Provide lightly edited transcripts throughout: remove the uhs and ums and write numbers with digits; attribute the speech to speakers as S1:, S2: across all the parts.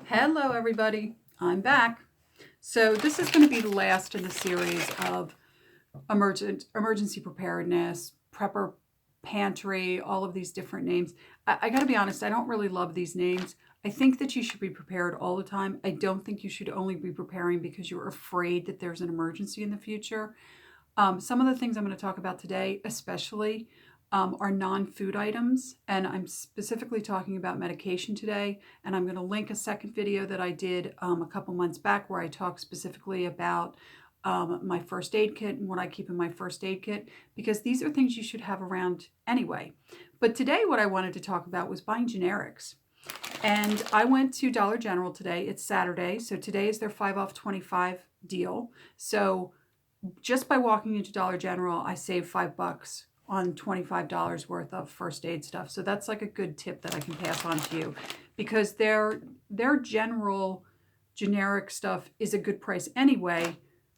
S1: Hello everybody, I'm back. So this is going to be the last in the series of emergency preparedness, prepper, pantry, all of these different names. I got to be honest, I don't really love these names. I think that you should be prepared all the time. I don't think you should only be preparing because you're afraid that there's an emergency in the future. Some of the things I'm going to talk about today, especially, are non-food items, and I'm specifically talking about medication today. And I'm going to link a second video that I did a couple months back where I talk specifically about my first aid kit and what I keep in my first aid kit, because these are things you should have around anyway. But today what I wanted to talk about was buying generics. And I went to Dollar General today. It's Saturday, so today is their 5 off 25 deal. So just by walking into Dollar General, I saved $5 on $25 worth of first aid stuff. So that's like a good tip that I can pass on to you, because their general generic stuff is a good price anyway,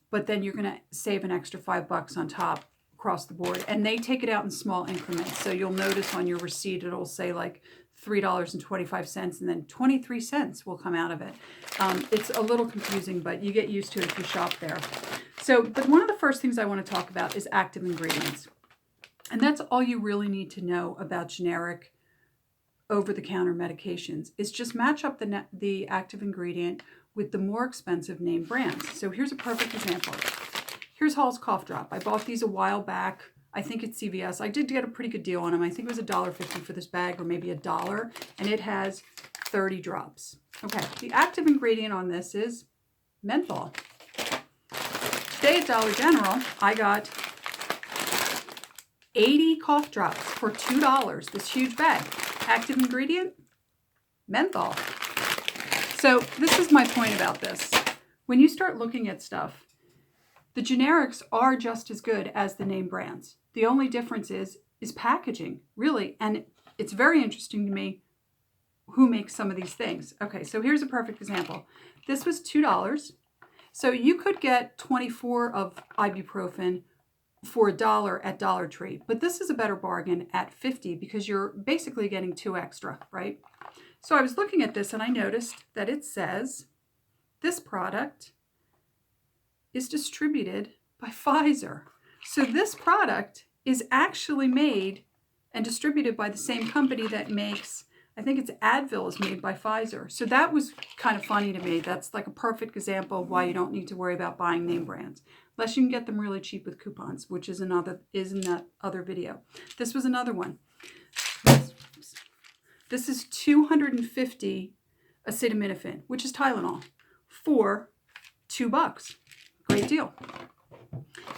S1: but then you're going to save an extra $5 on top across the board. And they take it out in small increments. So you'll notice on your receipt, it'll say like $3.25 and then 23 cents will come out of it. It's a little confusing, but you get used to it if you shop there. So, but one of the first things I want to talk about is active ingredients. And that's all you really need to know about generic over-the-counter medications, is just match up the active ingredient with the more expensive name brands. So here's a perfect example. Here's Hall's Cough Drop. I bought these a while back. I think it's CVS. I did get a pretty good deal on them. I think it was $1.50 for this bag, or maybe $1, and it has 30 drops. Okay, the active ingredient on this is menthol. Today at Dollar General, I got 80 cough drops for $2, this huge bag. Active ingredient, menthol. So this is my point about this. When you start looking at stuff, the generics are just as good as the name brands. The only difference is packaging, really. And it's very interesting to me who makes some of these things. Okay, so here's a perfect example. This was $2. So you could get 24 of ibuprofen for $1 at Dollar Tree, but this is a better bargain at 50 because you're basically getting 2 extra, right? So I was looking at this and I noticed that it says this product is distributed by Pfizer. So this product is actually made and distributed by the same company that makes, I think it's Advil is made by Pfizer. So that was kind of funny to me. That's like a perfect example of why you don't need to worry about buying name brands, unless you can get them really cheap with coupons, which is in that other video. This was another one. This is 250 acetaminophen, which is Tylenol, for $2. Great deal.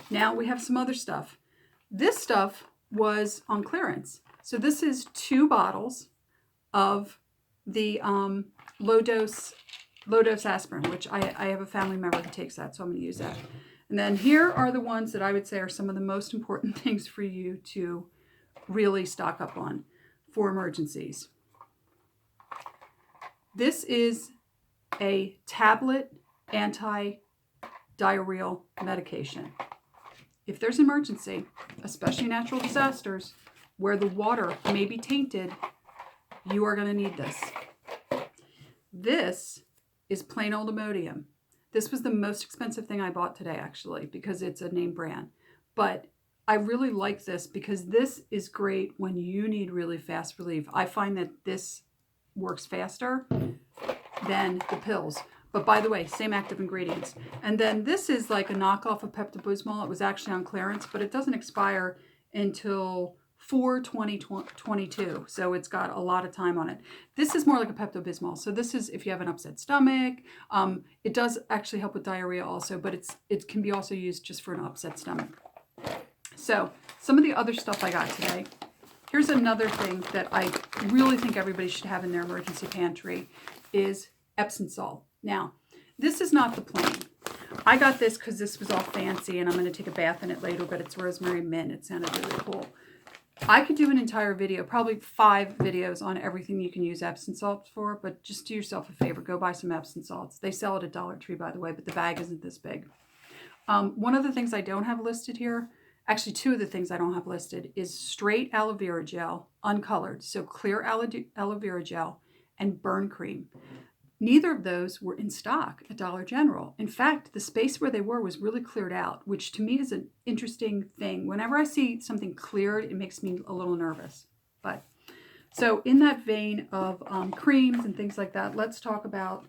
S1: Now we have some other stuff. This stuff was on clearance. So this is 2 bottles of the low dose aspirin, which I have a family member who takes that, so I'm going to use that. And then here are the ones that I would say are some of the most important things for you to really stock up on for emergencies. This is a tablet anti-diarrheal medication. If there's an emergency, especially natural disasters, where the water may be tainted, you are going to need this. This is plain old Imodium. This was the most expensive thing I bought today, actually, because it's a name brand. But I really like this because this is great when you need really fast relief. I find that this works faster than the pills. But by the way, same active ingredients. And then this is like a knockoff of Pepto-Bismol. It was actually on clearance, but it doesn't expire until 4/20/22. So it's got a lot of time on it. This is more like a Pepto-Bismol. So this is if you have an upset stomach. It does actually help with diarrhea also, but it can be also used just for an upset stomach. So some of the other stuff I got today. Here's another thing that I really think everybody should have in their emergency pantry is Epsom salt. Now, this is not the plain. I got this because this was all fancy and I'm going to take a bath in it later, but it's rosemary mint. It sounded really cool. I could do an entire video, probably 5 videos on everything you can use Epsom salts for, but just do yourself a favor, go buy some Epsom salts. They sell it at Dollar Tree, by the way, but the bag isn't this big. One of the things I don't have listed here, actually 2 of the things I don't have listed, is straight aloe vera gel, uncolored. So clear aloe vera gel and burn cream. Neither of those were in stock at Dollar General. In fact, the space where they were was really cleared out, which to me is an interesting thing. Whenever I see something cleared, it makes me a little nervous. But so in that vein of creams and things like that, let's talk about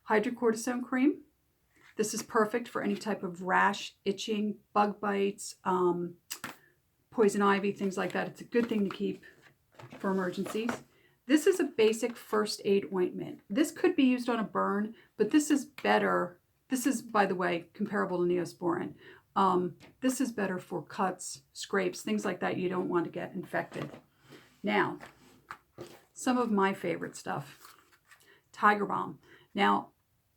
S1: hydrocortisone cream. This is perfect for any type of rash, itching, bug bites, poison ivy, things like that. It's a good thing to keep for emergencies. This is a basic first aid ointment. This could be used on a burn, but this is better. This is, by the way, comparable to Neosporin. This is better for cuts, scrapes, things like that you don't want to get infected. Now, some of my favorite stuff. Tiger Balm. Now,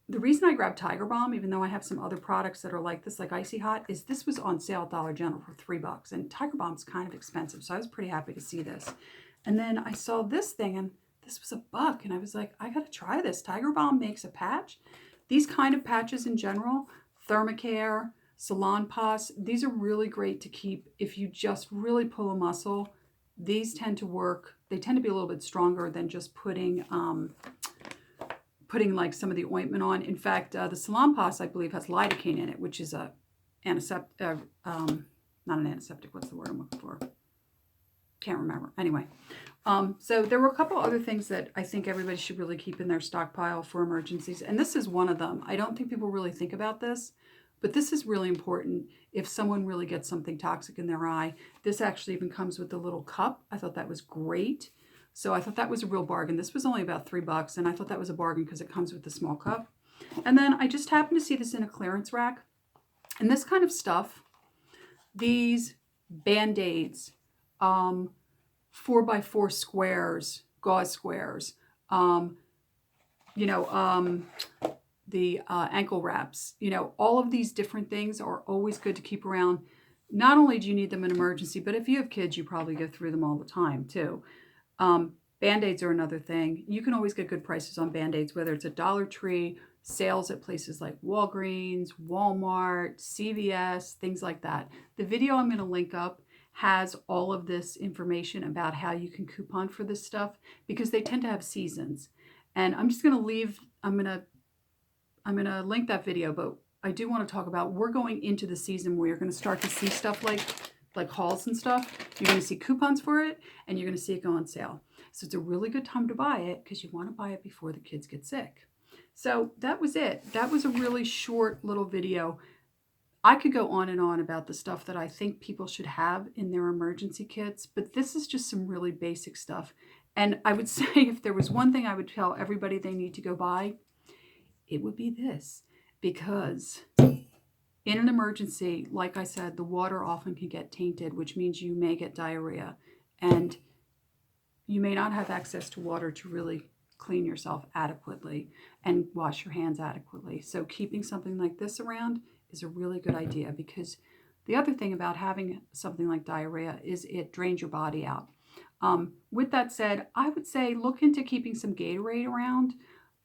S1: the reason I grabbed Tiger Balm, even though I have some other products that are like this, like Icy Hot, is this was on sale at Dollar General for $3. And Tiger Balm's kind of expensive, so I was pretty happy to see this. And then I saw this thing, and this was $1. And I was like, I got to try this. Tiger Balm makes a patch. These kind of patches in general, Thermacare, Salonpas, these are really great to keep if you just really pull a muscle. These tend to work. They tend to be a little bit stronger than just putting like some of the ointment on. In fact, the Salonpas, I believe, has lidocaine in it, which is a antiseptic, not an antiseptic, what's the word I'm looking for? Can't remember. Anyway, so there were a couple other things that I think everybody should really keep in their stockpile for emergencies. And this is one of them. I don't think people really think about this, but this is really important if someone really gets something toxic in their eye. This actually even comes with a little cup. I thought that was great. So I thought that was a real bargain. This was only about $3, and I thought that was a bargain because it comes with the small cup. And then I just happened to see this in a clearance rack. And this kind of stuff, these Band-Aids, 4x4 squares, gauze squares, the ankle wraps, all of these different things are always good to keep around. Not only do you need them in emergency, but if you have kids, you probably go through them all the time too. Band-Aids are another thing. You can always get good prices on Band-Aids, whether it's at Dollar Tree, sales at places like Walgreens, Walmart, CVS, things like that. The video I'm going to link up has all of this information about how you can coupon for this stuff because they tend to have seasons. And I'm just going to leave, I'm going to link that video, but I do want to talk about, we're going into the season where you're going to start to see stuff like hauls and stuff. You're going to see coupons for it, and you're going to see it go on sale. So it's a really good time to buy it because you want to buy it before the kids get sick. So that was it. That was a really short little video. I could go on and on about the stuff that I think people should have in their emergency kits, but this is just some really basic stuff. And I would say if there was one thing I would tell everybody they need to go buy, it would be this. Because in an emergency, like I said, the water often can get tainted, which means you may get diarrhea. And you may not have access to water to really clean yourself adequately and wash your hands adequately. So keeping something like this around is a really good idea, because the other thing about having something like diarrhea is it drains your body out. With that said, I would say look into keeping some Gatorade around,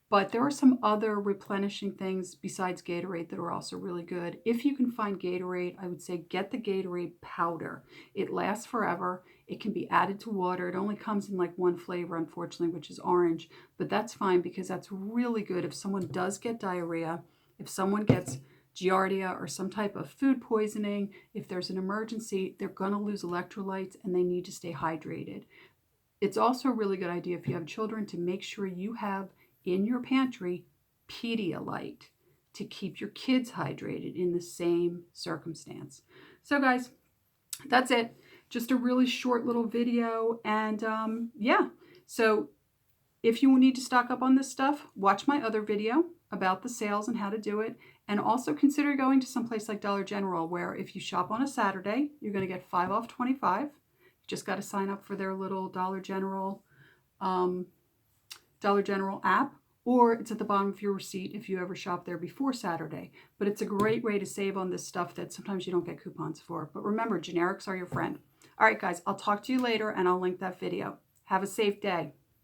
S1: but there are some other replenishing things besides Gatorade that are also really good. If you can find Gatorade, I would say get the Gatorade powder. It lasts forever. It can be added to water. It only comes in like one flavor, unfortunately, which is orange, but that's fine because that's really good if someone does get diarrhea, if someone gets giardia or some type of food poisoning, if there's an emergency, they're going to lose electrolytes and they need to stay hydrated. It's also a really good idea if you have children to make sure you have in your pantry Pedialyte to keep your kids hydrated in the same circumstance. So guys, that's it. Just a really short little video. And yeah, so if you need to stock up on this stuff, watch my other video about the sales and how to do it. And also consider going to some place like Dollar General, where if you shop on a Saturday, you're going to get 5 off 25. You just got to sign up for their little Dollar General app, or it's at the bottom of your receipt if you ever shop there before Saturday. But it's a great way to save on this stuff that sometimes you don't get coupons for. But remember, generics are your friend. All right, guys, I'll talk to you later, and I'll link that video. Have a safe day.